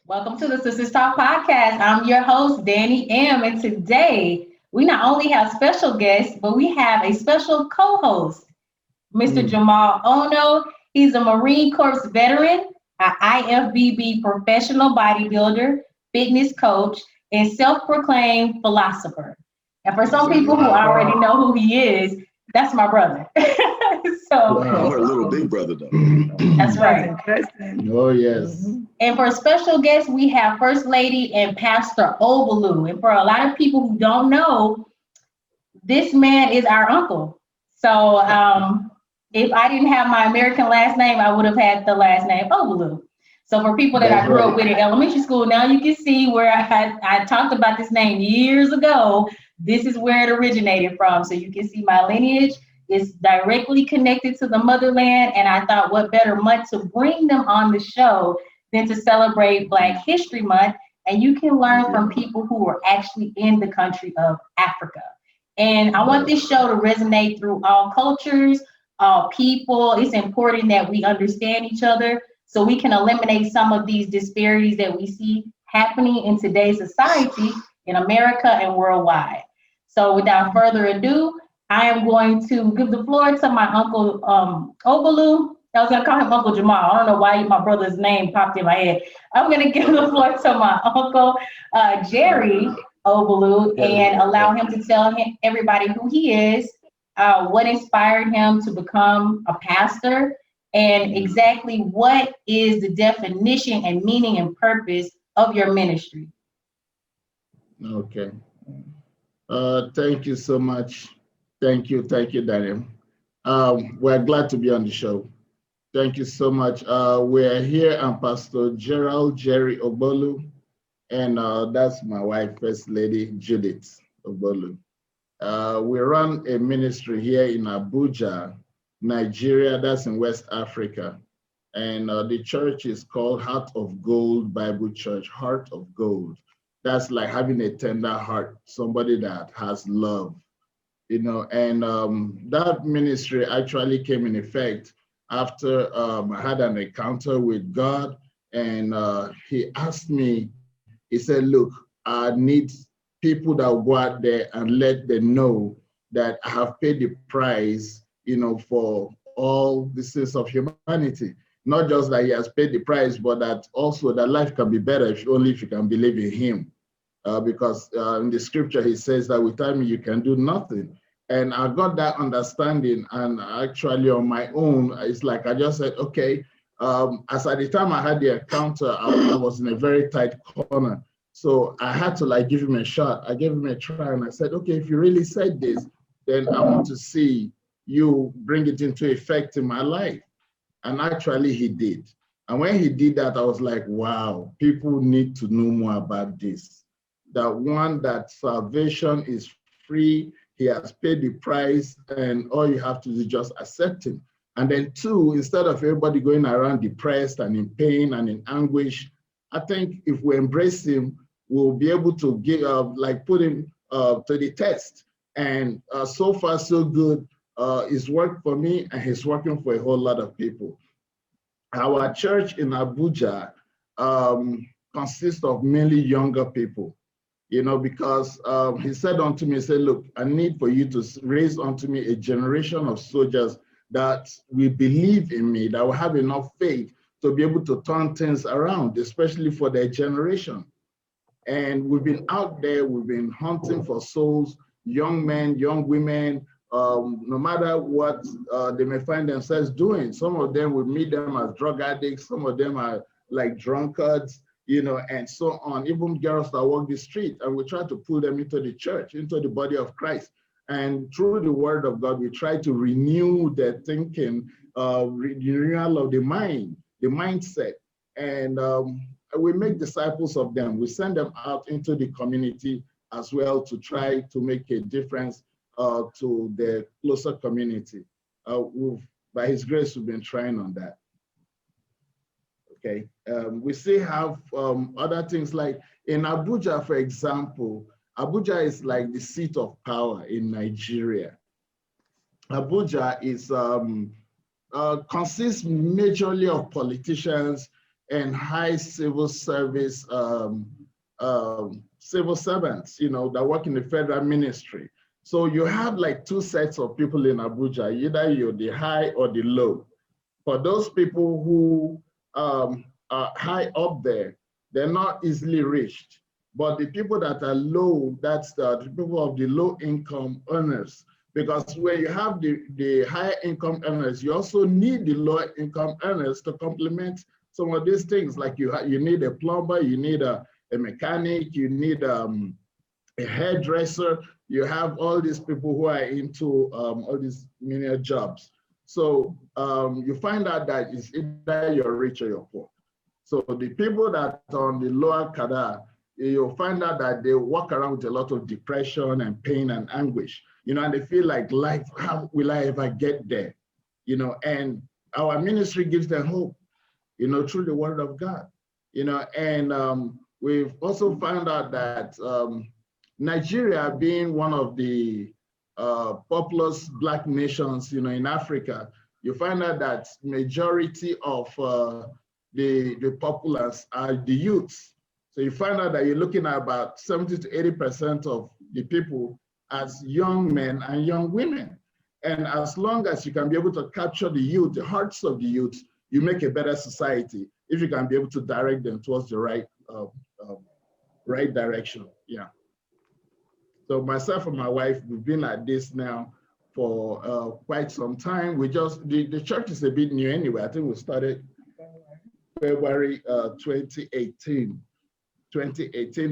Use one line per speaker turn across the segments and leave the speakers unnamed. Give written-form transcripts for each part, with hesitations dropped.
Welcome to the Sisters Talk podcast. I'm your host, Dannie M, and today we not only have special guests, but we have a special co-host, Mr.
Mm.
Jahmaal Onoh. He's a Marine Corps veteran, an IFBB professional bodybuilder, fitness coach, and self-proclaimed philosopher. And for some people who
Wow.
already know who he is, that's my brother. So
Wow.
You're a little big brother, though.
that's right.
Oh, yes.
And for special guests, we have First Lady and Pastor Ogbolu. And for a lot of people who don't know, this man is our uncle. So if I didn't have my American last name, I would have had the last name Ogbolu. So for people that
That's
I grew up
right.
with in elementary school, now you can see where I talked about this name years ago. This is where it originated from. So you can see my lineage is directly connected to the motherland. And I thought what better month to bring them on the show than to celebrate Black History Month. And you can learn from people who are actually in the country of Africa. And I want this show to resonate through all cultures, all people. It's important that we understand each other so we can eliminate some of these disparities that we see happening in today's society in America and worldwide. So without further ado, I am going to give the floor to my uncle Ogbolu. I was gonna call him Uncle Jahmaal. I don't know why my brother's name popped in my head. I'm gonna give the floor to my uncle Jerry Ogbolu and allow him to tell everybody who he is, what inspired him to become a pastor, and exactly what is the definition and meaning and purpose of your ministry.
Okay. Thank you so much. Thank you, Daniel. We're glad to be on the show. Thank you so much. We're here. I'm Pastor Gerald Jerry Ogbolu, and that's my wife, First Lady Judith Ogbolu. We run a ministry here in Abuja, Nigeria, that's in West Africa. And the church is called Heart of Gold Bible Church, Heart of Gold. That's like having a tender heart, somebody that has love, and that ministry actually came in effect after I had an encounter with God, and he asked me, he said, look, I need people that will go out there and let them know that I have paid the price, for all the sins of humanity. Not just that he has paid the price, but that also that life can be better if you can believe in him. Because in the scripture, he says that without me, you can do nothing. And I got that understanding. And actually on my own, it's like I just said, okay, as at the time I had the encounter, I was in a very tight corner. So I had to like give him a shot. I gave him a try and I said, okay, if you really said this, then I want to see you bring it into effect in my life. And actually he did. And when he did that, I was like, wow, people need to know more about this. That salvation is free. He has paid the price, and all you have to do is just accept him. And then two, instead of everybody going around depressed and in pain and in anguish, I think if we embrace him, we'll be able to put him to the test. And so far, so good. It's worked for me, and he's working for a whole lot of people. Our church in Abuja consists of mainly younger people, because he said unto me, he said, look, I need for you to raise unto me a generation of soldiers that will believe in me, that will have enough faith to be able to turn things around, especially for their generation. And we've been out there, we've been hunting for souls, young men, young women, no matter what they may find themselves doing. Some of them, we meet them as drug addicts, some of them are like drunkards, and so on, even girls that walk the street, and we try to pull them into the church, into the body of Christ. And through the word of God, we try to renew their thinking, renewal of the mind, the mindset. And we make disciples of them. We send them out into the community as well to try to make a difference to the closer community. By his grace, we've been trying on that. Okay, we still have other things like in Abuja, for example. Abuja is like the seat of power in Nigeria. Abuja is consists majorly of politicians and high civil service civil servants, that work in the federal ministry. So you have like two sets of people in Abuja, either you're the high or the low. For those people who are high up there, they're not easily reached. But the people that are low, that's the people of the low income earners. Because when you have the higher income earners, you also need the lower income earners to complement some of these things. Like you need a plumber, you need a mechanic, you need a hairdresser. You have all these people who are into all these menial jobs. So you find out that it's either you're rich or you're poor. So the people that are on the lower cadre, you'll find out that they walk around with a lot of depression and pain and anguish, and they feel like, life, how will I ever get there? And our ministry gives them hope, through the word of God, and we've also found out that Nigeria, being one of the populous Black nations, in Africa, you find out that majority of the populace are the youths. So you find out that you're looking at about 70 to 80% of the people as young men and young women. And as long as you can be able to capture the youth, the hearts of the youth, you make a better society if you can be able to direct them towards the right direction. Yeah. So myself and my wife, we've been at this now for quite some time. The church is a bit new anyway. I think we started February 2018,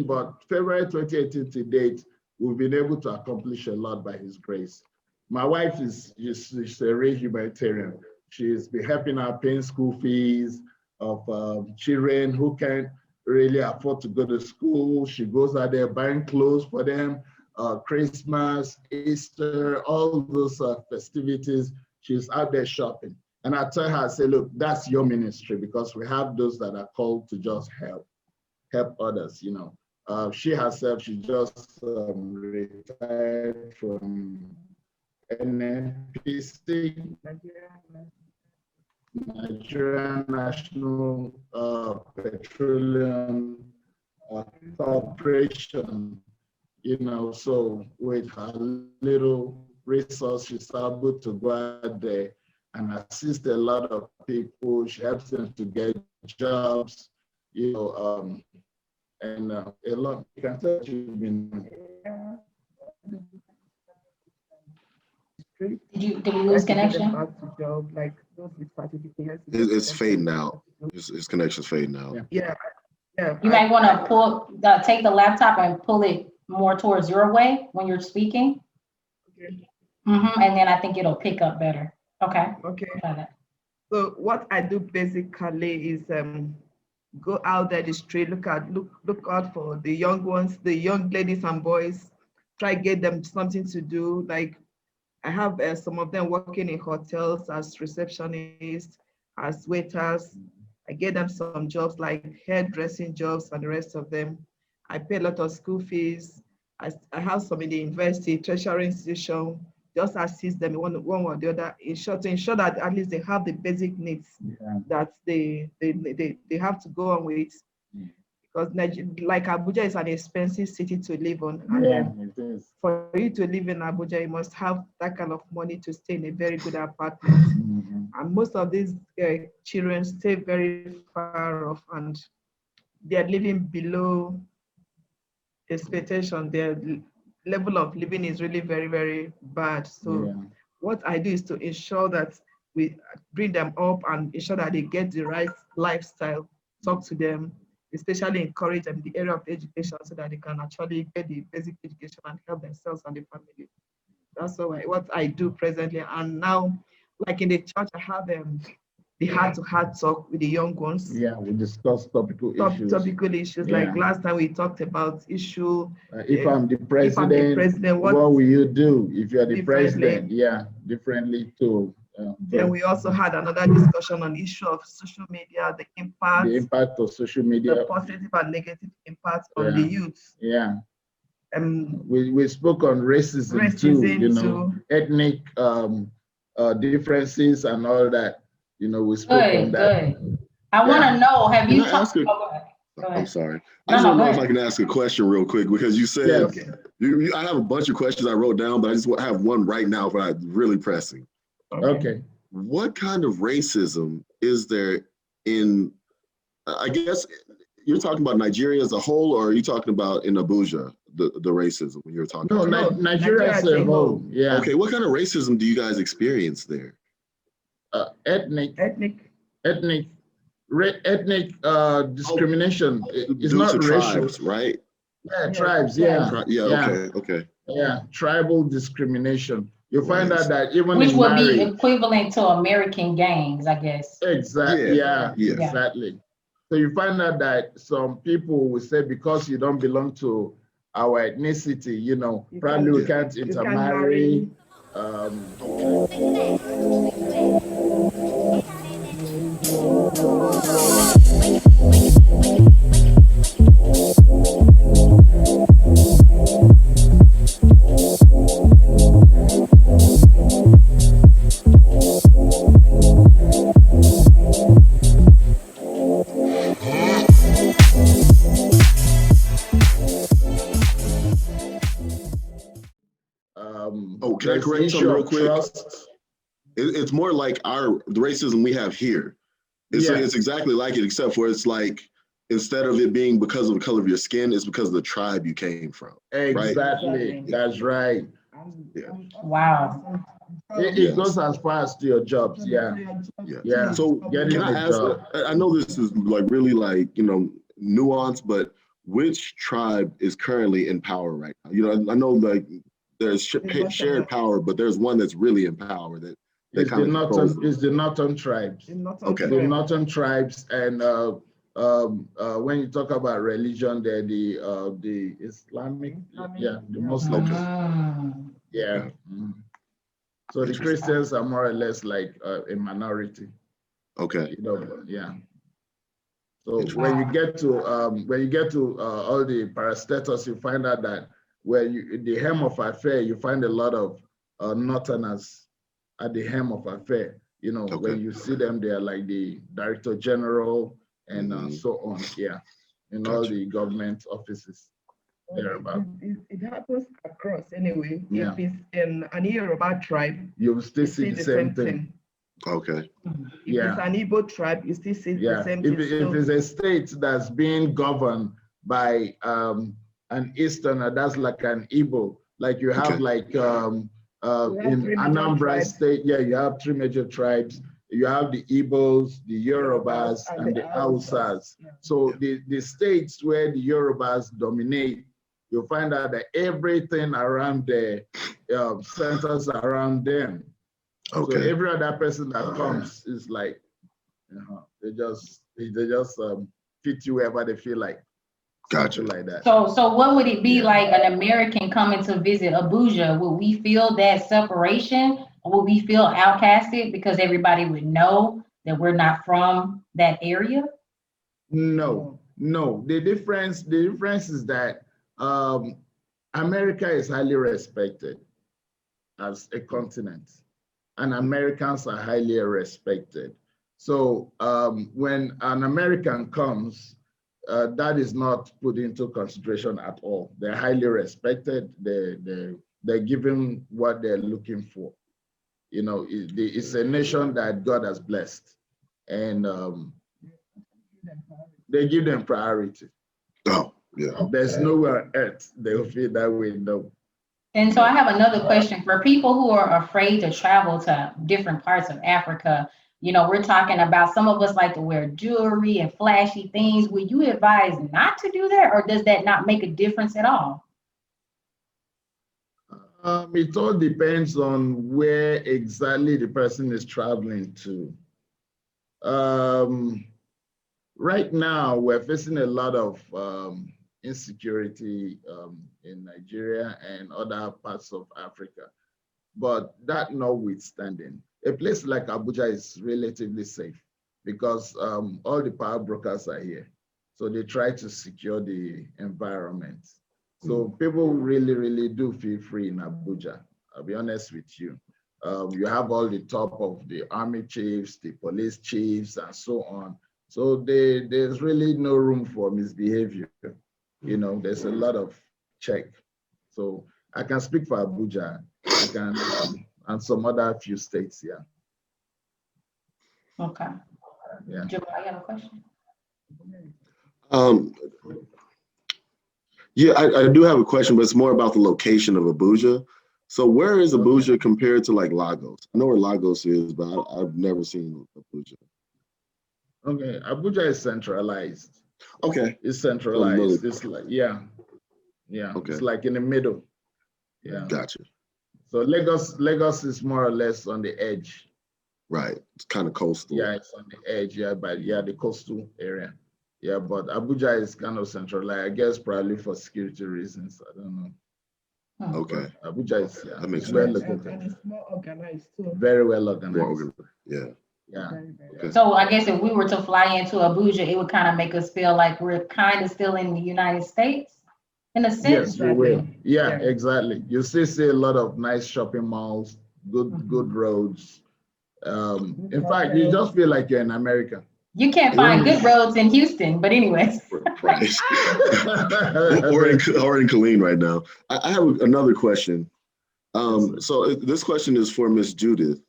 but February 2018 to date, we've been able to accomplish a lot by His grace. My wife is a real humanitarian. She's been helping out paying school fees of children who can't really afford to go to school. She goes out there buying clothes for them, Christmas, Easter, all those festivities. She's out there shopping. And I tell her, I say, look, that's your ministry, because we have those that are called to just help others, She herself, she just retired from NNPC, Nigerian National Petroleum Corporation, so with her little resource, she's able to go out there and assist a lot of people. She helps them to get jobs, and a lot. You can tell she's been.
Did we lose connection?
Back to job, like those with certificates.
It's fading out. His connection's fading out.
Yeah.
You might want to take the laptop and pull it more towards your way when you're speaking.
Okay.
And then I think it'll pick up better. Okay.
Okay. So what I do basically is go out there the street, look out for the young ones, the young ladies and boys, try get them something to do. Like I have some of them working in hotels as receptionists, as waiters. I get them some jobs like hairdressing jobs and the rest of them. I pay a lot of school fees. I have some in the university, tertiary institution, just assist them one or the other, to ensure that at least they have the basic needs that they have to go on with. Because like Abuja is an expensive city to live on. And
it is.
For you to live in Abuja, you must have that kind of money to stay in a very good apartment. And most of these children stay very far off and they're living below expectation. Their level of living is really very, very bad. So what I do is to ensure that we bring them up and ensure that they get the right lifestyle, talk to them, especially encourage them in the area of education so that they can actually get the basic education and help themselves and the family. That's what I do presently. And now, like in the church, I have the heart-to-heart talk with the young ones.
Yeah, we discuss topical issues.
Topical issues. Like last time we talked about issue.
If I'm the president, what will you do if you're the president? Yeah, differently too.
Then we also had another discussion on the issue of social media, the impact
of social media,
the positive and negative impact on the youth.
Yeah. We spoke on racism too, ethnic differences and all that. We spoke on that.
Good. I want to know, have
Can
you
I
talked?
ask a-
Oh, go ahead. Go
I'm
ahead.
sorry. I
No,
just
no,
want to
go
know if I
ahead.
can ask a question real quick because you said
Yes.
I have a bunch of questions I wrote down, but I just have one right now, but really pressing.
Okay.
What kind of racism is there in? I guess you're talking about Nigeria as a whole, or are you talking about in Abuja the racism when you're talking?
No,
about?
Nigeria as a whole. Yeah.
Okay, what kind of racism do you guys experience there?
Ethnic discrimination. It's
Due
not
to
racial.
tribes, right?
Yeah, tribes. Yeah.
Yeah. Okay.
Yeah, tribal discrimination. You find out that even
Which
in
would be
marriage.
equivalent to American gangs, I guess.
Exactly. Yeah,
Yeah.
exactly. So you find out that some people will say because you don't belong to our ethnicity, probably we can't intermarry.
Can I correct something real quick? It's more like the racism we have here. It's exactly like it, except for it's like instead of it being because of the color of your skin, it's because of the tribe you came from.
Exactly.
Right?
That's right.
Yeah.
Wow.
It goes as far as to your jobs. Yeah.
So can I ask? I know this is like really nuanced, but which tribe is currently in power right now? I know like there's shared power, but there's one that's really in power that
it's the Northern tribes.
Okay.
The Northern tribes, and when you talk about religion, they're the Islamic, the Muslims. Yeah. So the Christians are more or less like a minority.
Okay.
Yeah. So when you get to all the parastatals, you find out that the helm of affair, you find a lot of Northerners at the helm of affair. When you see them, they are like the Director General and so on. Yeah, in all the government offices.
It happens across anyway.
Yeah.
If it's in an Yoruba tribe,
you will still see the same thing.
Okay.
If it's an Igbo tribe, you still see the same thing.
If it's a state that's being governed by an Easterner, that's like an Igbo. Like you have in Anambra State, you have three major tribes. You have the Igbos, the Yorubas, and the Hausas. Yeah. So the states where the Yorubas dominate, you'll find out that everything around there centers around them. Okay. So every other person that comes is like, they just fit you wherever they feel like.
Gotcha.
Like that.
So what would it be like an American coming to visit Abuja? Would we feel that separation, or would we feel outcasted because everybody would know that we're not from that area?
No. The difference is that America is highly respected as a continent, and Americans are highly respected. So when an American comes, that is not put into consideration at all. They're highly respected. They're given what they're looking for. It's a nation that God has blessed, and they give them priority.
Oh, yeah.
There's nowhere on earth they'll feel that way. No.
And so I have another question for people who are afraid to travel to different parts of Africa. We're talking about some of us like to wear jewelry and flashy things. Would you advise not to do that, or does that not make a difference at all?
It all depends on where exactly the person is traveling to. Right now, we're facing a lot of insecurity in Nigeria and other parts of Africa. But that notwithstanding, a place like Abuja is relatively safe because all the power brokers are here. So they try to secure the environment. So people really, really do feel free in Abuja. I'll be honest with you. You have all the top of the army chiefs, the police chiefs, and so on. So there's really no room for misbehavior. You know, there's a lot of check. So I can speak for Abuja. I can, and some other few states, yeah.
Okay.
Yeah.
Jahmaal, you have a question?
Yeah, I do have a question, but it's more about the location of Abuja. So where is Abuja compared to like Lagos? I know where Lagos is, but I've never seen Abuja.
Okay, Abuja is centralized.
Okay.
It's centralized. It's like, yeah. Okay. It's like in the middle. Yeah.
Gotcha.
So Lagos is more or less on the edge.
Right. It's kind of coastal.
Yeah, it's on the edge, yeah, but yeah, the coastal area. Yeah, but Abuja is kind of centralized, I guess probably for security reasons. I don't know.
Okay.
But Abuja is, yeah,
that makes
well
sense.
located.
And it's more organized too.
Very well organized.
Yeah.
Yeah.
Okay.
So I guess if we were to fly into Abuja, it would kind of make us feel like we're kind of still in the United States, in a sense.
Yes, you will. Yeah, exactly. You still see a lot of nice shopping malls, good roads. In fact, you just feel like you're in America.
You can't find good roads in Houston, but anyways.
Right. or in Killeen right now. I have another question. So this question is for Miss Judith.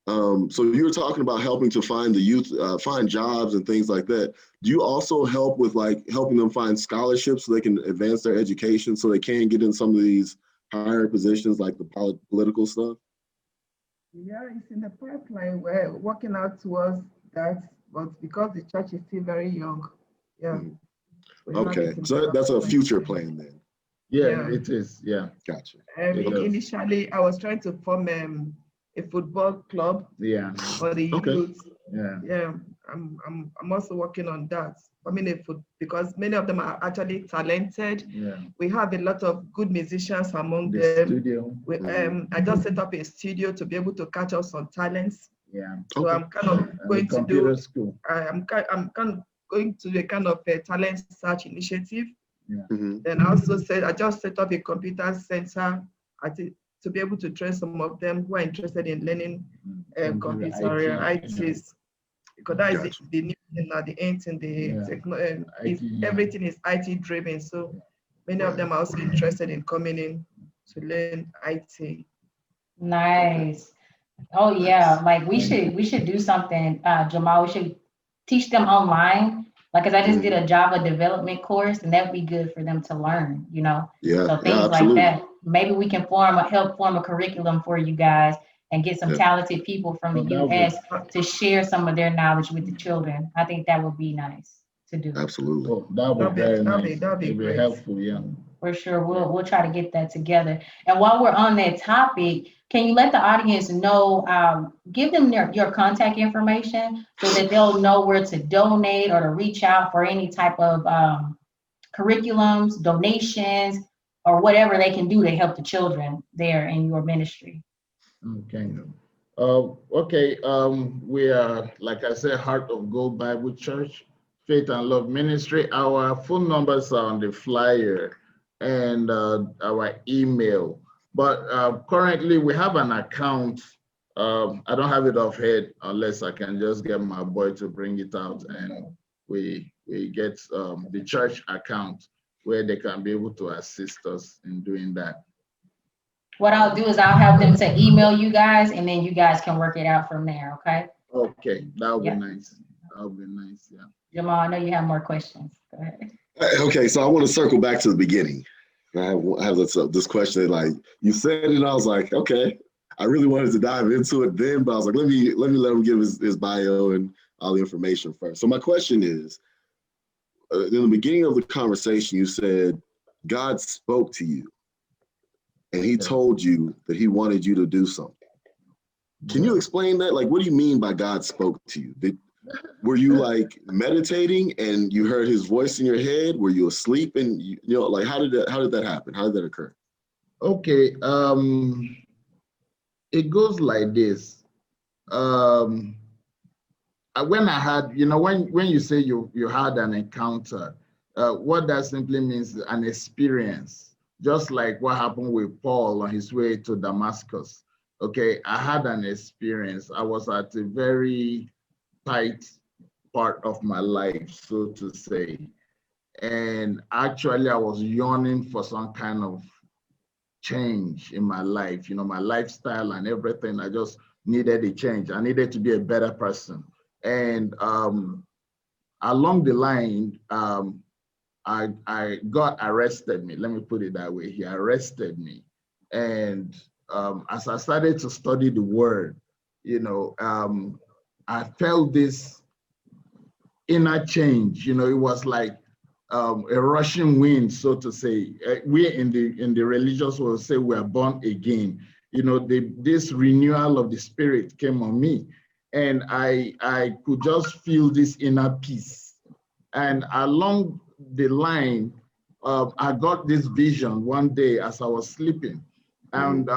So you were talking about helping to find the youth, find jobs and things like that. Do you also help with like helping them find scholarships so they can advance their education so they can get in some of these higher positions like the political stuff?
Yeah, it's in the pipeline. We're working out towards that, but because the church is still very young, yeah.
Okay, so that's a future plan then.
Yeah, it is. Yeah,
gotcha.
Initially, I was trying to form a football club.
Yeah,
for the youth.
Yeah.
I'm also working on that. I mean, because many of them are actually talented.
Yeah.
We have a lot of good musicians among
the
them.
Studio.
I just set up a studio to be able to catch up some talents.
Yeah.
So I'm kind of going to do.
School.
I'm kind of going to do a kind of a talent search initiative.
Yeah.
Then I also said I just set up a computer center to be able to train some of them who are interested in learning computer ITs. Because that is the new thing at the end in the everything is IT driven. So many of them are also interested in coming in to learn IT.
Nice. Oh yeah, like we should do something, Jahmaal. We should teach them online. Like, cause I just did a Java development course, and that'd be good for them to learn. You know.
Yeah.
So things like that. Maybe we can help form a curriculum for you guys and get some talented people from the U.S. to share some of their knowledge with the children. I think that would be nice to do.
Absolutely.
Oh, that'd be very helpful. Yeah.
For sure, we'll try to get that together. And while we're on that topic, can you let the audience know, give them your contact information so that they'll know where to donate or to reach out for any type of curriculums, donations, or whatever they can do to help the children there in your ministry.
Okay. We are, like I said, Heart of Gold Bible Church, Faith and Love Ministry. Our phone numbers are on the flyer and our email. But currently we have an account. I don't have it off head unless I can just get my boy to bring it out, and we get the church account where they can be able to assist us in doing that.
What I'll do is I'll have them to email you guys, and then you guys can work it out from there, okay?
Okay, that would be nice. That would be nice, yeah.
Jahmaal, I know you have more questions. Go ahead.
Okay, so I want to circle back to the beginning. I have this question, like you said it, and I was like, okay, I really wanted to dive into it then, but I was like, let me let him give his bio and all the information first. So my question is, in the beginning of the conversation, you said God spoke to you and he told you that he wanted you to do something. Can you explain that? Like, what do you mean by God spoke to you? Were you like meditating and you heard his voice in your head? Were you asleep? And like, how did that happen? How did that occur?
Okay. It goes like this. When I had, when you say you had an encounter, what that simply means is an experience, just like what happened with Paul on his way to Damascus. Okay, I had an experience. I was at a very tight part of my life, so to say. And actually, I was yearning for some kind of change in my life, my lifestyle and everything. I just needed a change. I needed to be a better person. And along the line, I got arrested. Let me put it that way. He arrested me. And as I started to study the word, I felt this inner change. It was like a rushing wind, so to say. We in the religious world say we are born again. This renewal of the spirit came on me, and I could just feel this inner peace. And along the line, I got this vision one day as I was sleeping, and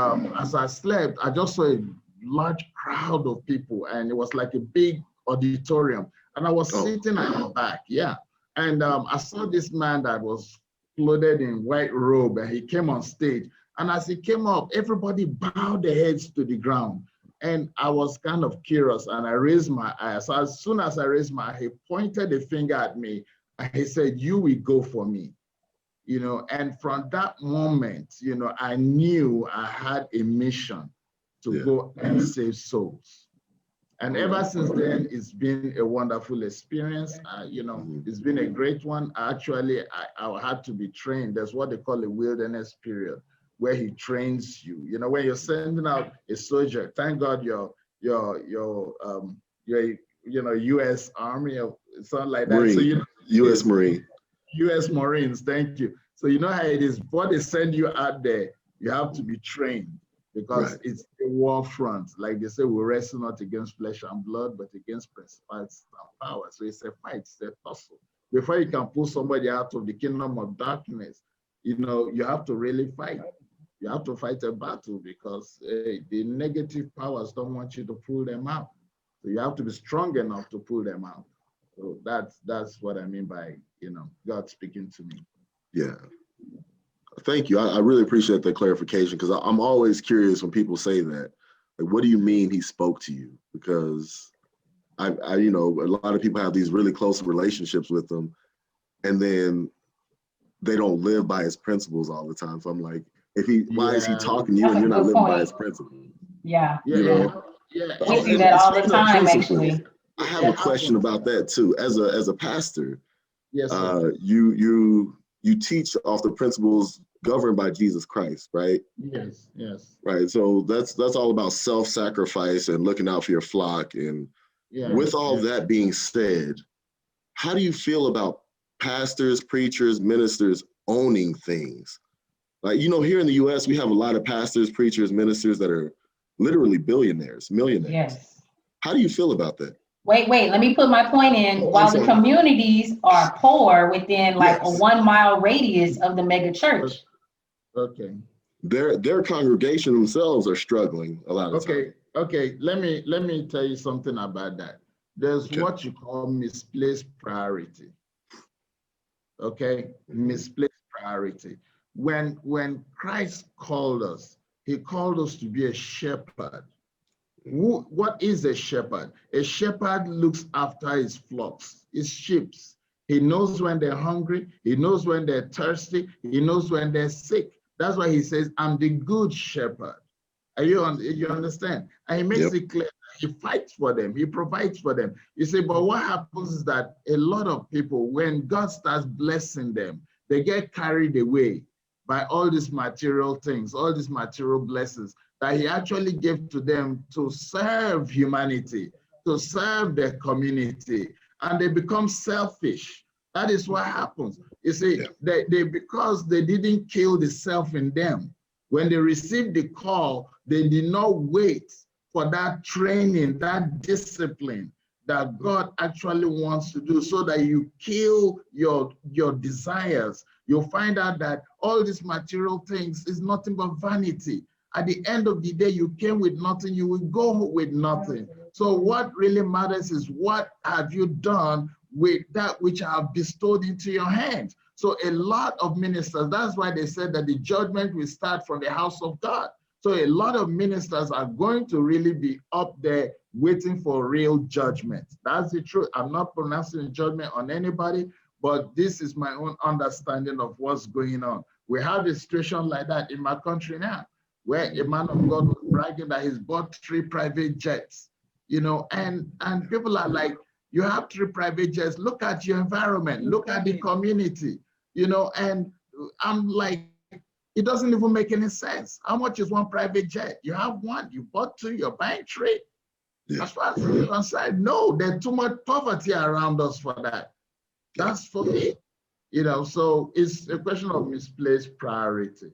as I slept, I just saw a large crowd of people, and it was like a big auditorium, and I was sitting at the back, and I saw this man that was clothed in white robe, and he came on stage, and as he came up, everybody bowed their heads to the ground, and I was kind of curious, and I raised my eyes. So as soon as I raised my eye, he pointed a finger at me, and he said, "You will go for me." And from that moment, I knew I had a mission to go and save souls. And ever since then, it's been a wonderful experience. It's been a great one. Actually, I had to be trained. There's what they call a wilderness period, where he trains you. When you're sending out a soldier, thank God your U.S. Army or something like that.
Marine,
So
U.S. Marine.
U.S. Marines, thank you. So you know how it is. Before they send you out there, you have to be trained, because it's a war front. Like they say, we wrestle not against flesh and blood, but against principalities and powers. So it's a fight, it's a tussle. Before you can pull somebody out of the kingdom of darkness, you have to really fight. You have to fight a battle, because the negative powers don't want you to pull them out. So you have to be strong enough to pull them out. So that's what I mean by, God speaking to me.
Yeah. Thank you. I really appreciate that clarification, because I'm always curious when people say that. Like, what do you mean he spoke to you? Because I a lot of people have these really close relationships with him, and then they don't live by his principles all the time. So I'm like, why is he talking to you and you're not living by his principles?
Yeah.
We
see that all the time, actually.
I have a question about that too. As a pastor,
yes,
you teach off the principles governed by Jesus Christ, right?
Yes.
Right. So that's all about self-sacrifice and looking out for your flock. And with all that being said, how do you feel about pastors, preachers, ministers owning things? Like, here in the US, we have a lot of pastors, preachers, ministers that are literally billionaires, millionaires.
Yes.
How do you feel about that?
Wait, let me put my point in. While the communities are poor within like a 1 mile radius of the mega church.
Okay.
Their congregation themselves are struggling a lot of times.
Okay. Let me tell you something about that. There's what you call misplaced priority. Okay, misplaced priority. When Christ called us, he called us to be a shepherd. What is a shepherd? A shepherd looks after his flocks, his sheep. He knows when they're hungry. He knows when they're thirsty. He knows when they're sick. That's why he says, "I'm the good shepherd." You understand? And he makes it clear. He fights for them. He provides for them. You say, but what happens is that a lot of people, when God starts blessing them, they get carried away by all these material things, all these material blessings that he actually gave to them to serve humanity, to serve their community, and they become selfish. That is what happens. You see, they because they didn't kill the self in them. When they received the call, they did not wait for that training, that discipline that God actually wants to do, so that you kill your desires. You'll find out that all these material things is nothing but vanity. At the end of the day, you came with nothing, you will go with nothing. So what really matters is, what have you done with that which I have bestowed into your hands? So a lot of ministers, that's why they said that the judgment will start from the house of God. So a lot of ministers are going to really be up there waiting for real judgment. That's the truth. I'm not pronouncing judgment on anybody, but this is my own understanding of what's going on. We have a situation like that in my country now, where a man of God was bragging that he's bought 3 private jets, you know, and people are like, you have 3 private jets, look at your environment, look at the community, you know, and I'm like, it doesn't even make any sense. How much is 1 private jet? You have 1, you bought 2, you're buying 3. As far as I'm concerned, no, there's too much poverty around us for that. That's for me, you know, so it's a question of misplaced priority.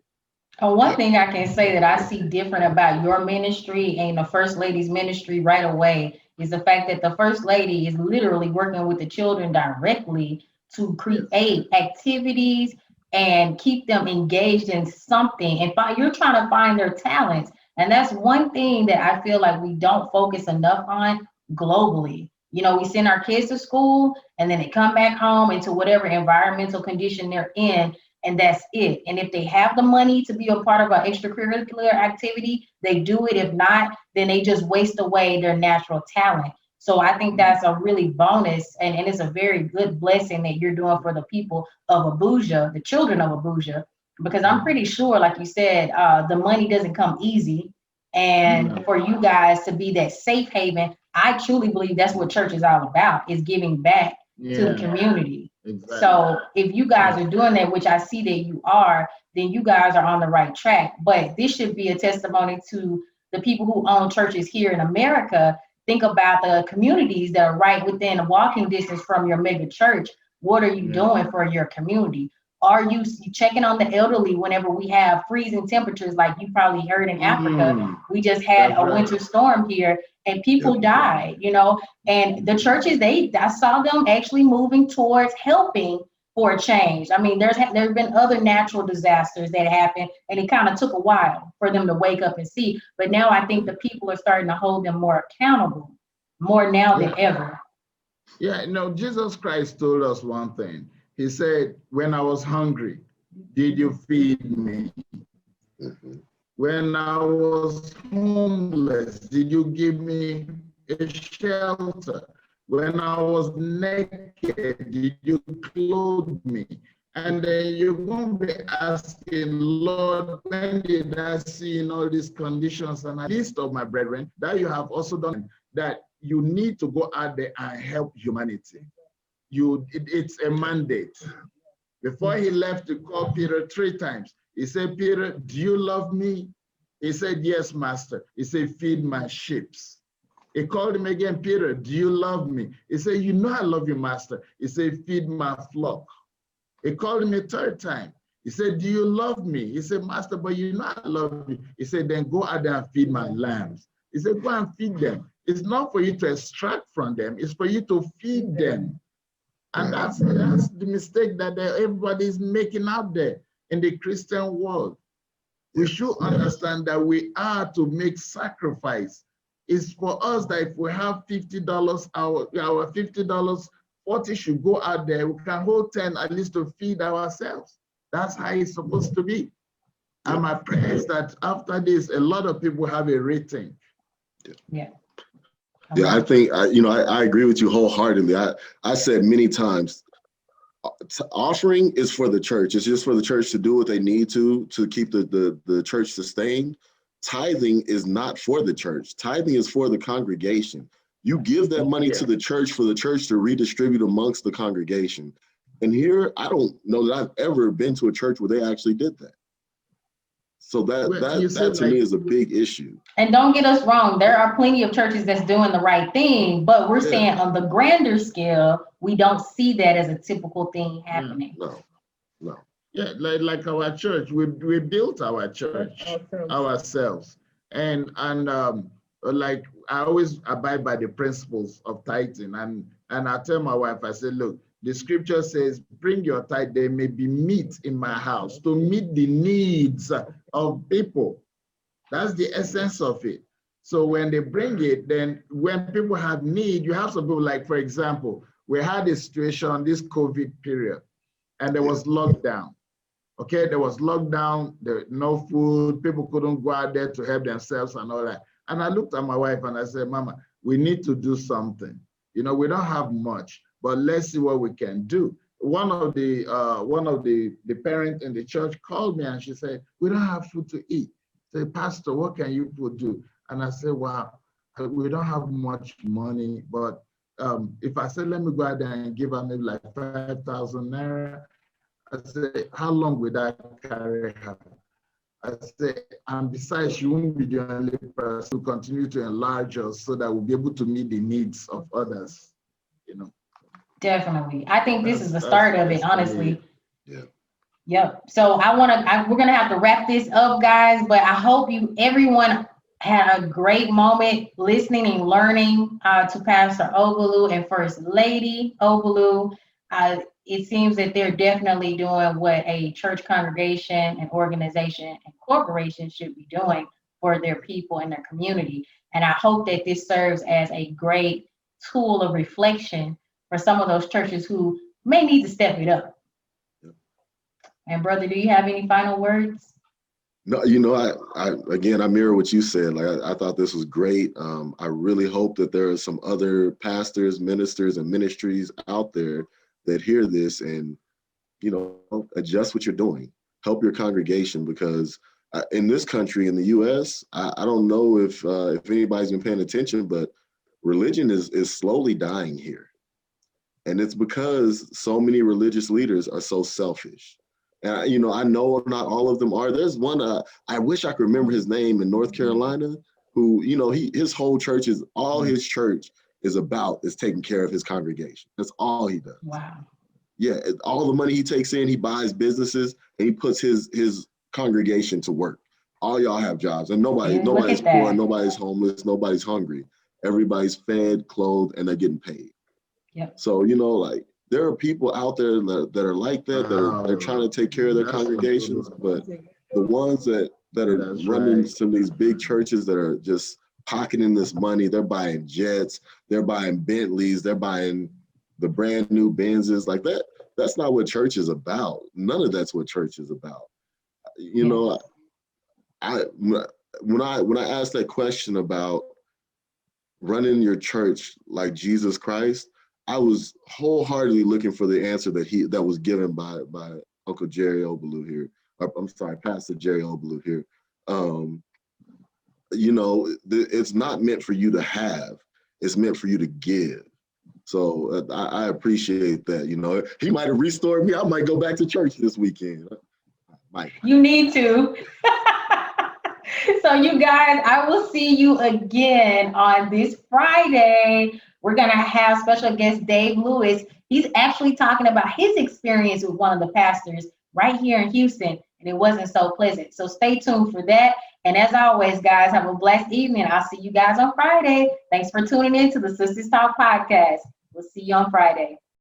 One thing I can say that I see different about your ministry and the First Lady's ministry right away is the fact that the First Lady is literally working with the children directly to create activities and keep them engaged in something. And you're trying to find their talents. And that's one thing that I feel like we don't focus enough on globally. You know, we send our kids to school and then they come back home into whatever environmental condition they're in, and that's it. And if they have the money to be a part of an extracurricular activity, they do it. If not, then they just waste away their natural talent. So I think that's a really bonus, and it's a very good blessing that you're doing for the people of Abuja, the children of Abuja, because I'm pretty sure, like you said, the money doesn't come easy. And for you guys to be that safe haven, I truly believe that's what church is all about, is giving back to the community. Exactly. So if you guys are doing that, which I see that you are, then you guys are on the right track. But this should be a testimony to the people who own churches here in America. Think about the communities that are right within walking distance from your mega church. What are you doing for your community? Are you checking on the elderly whenever we have freezing temperatures, like you probably heard in Africa? We just had a winter storm here and people died, you know, and the churches, I saw them actually moving towards helping for a change. I mean, there's been other natural disasters that happened, and it kind of took a while for them to wake up and see. But now I think the people are starting to hold them more accountable, more now than ever.
Yeah, no, Jesus Christ told us one thing. He said, when I was hungry, did you feed me? When I was homeless, did you give me a shelter? When I was naked, did you clothe me? And then you're going to be asking, Lord, when did I see in all these conditions and a list of my brethren that you have also done, that you need to go out there and help humanity. It's a mandate. Before he left to call Peter 3 times, he said, Peter, do you love me? He said, yes, master. He said, feed my sheep. He called him again, Peter, do you love me? He said, you know I love you, master. He said, feed my flock. He called him a 3rd time. He said, do you love me? He said, master, but you know I love you. He said, then go out there and feed my lambs. He said, go and feed them. It's not for you to extract from them. It's for you to feed them. And that's the mistake that everybody's making out there in the Christian world. We should understand that we are to make sacrifice. It's for us that if we have $50, our $50, 40 should go out there. We can hold 10 at least to feed ourselves. That's how it's supposed to be. And my prayer is that after this, a lot of people have a rating.
Yeah.
Yeah, I think, I agree with you wholeheartedly. I said many times, offering is for the church. It's just for the church to do what they need to keep the church sustained. Tithing is not for the church. Tithing is for the congregation. You give that money to the church for the church to redistribute amongst the congregation. And here, I don't know that I've ever been to a church where they actually did that. So that to me is a big issue.
And don't get us wrong, there are plenty of churches that's doing the right thing, but we're saying on the grander scale, we don't see that as a typical thing happening.
No.
Yeah, like our church, we built our church ourselves. And like I always abide by the principles of tithing. And I tell my wife, I say, look, the scripture says, bring your tithe, there may be meat in my house to meet the needs of people. That's the essence of it. So when they bring it, then when people have need, you have some people, like, for example, we had a situation this COVID period, and there was lockdown. Okay, there was lockdown, there no food, people couldn't go out there to help themselves and all that. And I looked at my wife and I said, Mama, we need to do something. You know, we don't have much, but let's see what we can do. One of the parents in the church called me and she said, we don't have food to eat. I said, Pastor, what can you do? And I said, well, we don't have much money, but if I said, let me go out there and give her maybe like 5,000 naira, I said, how long would I carry her? I said, and besides, she won't be the only person who continue to enlarge us so that we'll be able to meet the needs of others, you know.
Definitely. I think this is the start of it, honestly.
Yeah.
Yep. So we're gonna have to wrap this up, guys, but I hope everyone had a great moment listening and learning to Pastor Ogbolu and First Lady Ogbolu. It seems that they're definitely doing what a church congregation, an organization, and corporation should be doing for their people and their community. And I hope that this serves as a great tool of reflection for some of those churches who may need to step it up.
Yep.
And brother, do you have any final words?
No, you know, I mirror what you said. Like, I thought this was great. I really hope that there are some other pastors, ministers, and ministries out there that hear this and, you know, adjust what you're doing. Help your congregation, because in this country, in the U.S., I don't know if anybody's been paying attention, but religion is slowly dying here. And it's because so many religious leaders are so selfish. And, you know, I know not all of them are. There's one, I wish I could remember his name, in North Carolina, who, you know, his whole church is, all his church is about is taking care of his congregation. That's all he does.
Wow.
Yeah, all the money he takes in, he buys businesses and he puts his congregation to work. All y'all have jobs, and nobody's poor, nobody's homeless, nobody's hungry. Everybody's fed, clothed, and they're getting paid.
Yep.
So, you know, like, there are people out there that are like that. They're trying to take care of their congregations, but the ones that are running some of these big churches that are just pocketing this money, they're buying jets, they're buying Bentleys, they're buying the brand new Benzes, like that. That's not what church is about. None of that's what church is about. You know, when I asked that question about running your church like Jesus Christ, I was wholeheartedly looking for the answer that was given by Uncle Jerry Ogbolu here. I'm sorry, Pastor Jerry Ogbolu here. You know, it's not meant for you to have; it's meant for you to give. So I appreciate that. You know, he might have restored me. I might go back to church this weekend.
You need to. So you guys, I will see you again on this Friday. We're going to have special guest Dave Lewis. He's actually talking about his experience with one of the pastors right here in Houston, and it wasn't so pleasant. So stay tuned for that. And as always, guys, have a blessed evening. I'll see you guys on Friday. Thanks for tuning in to the Sisters Talk podcast. We'll see you on Friday.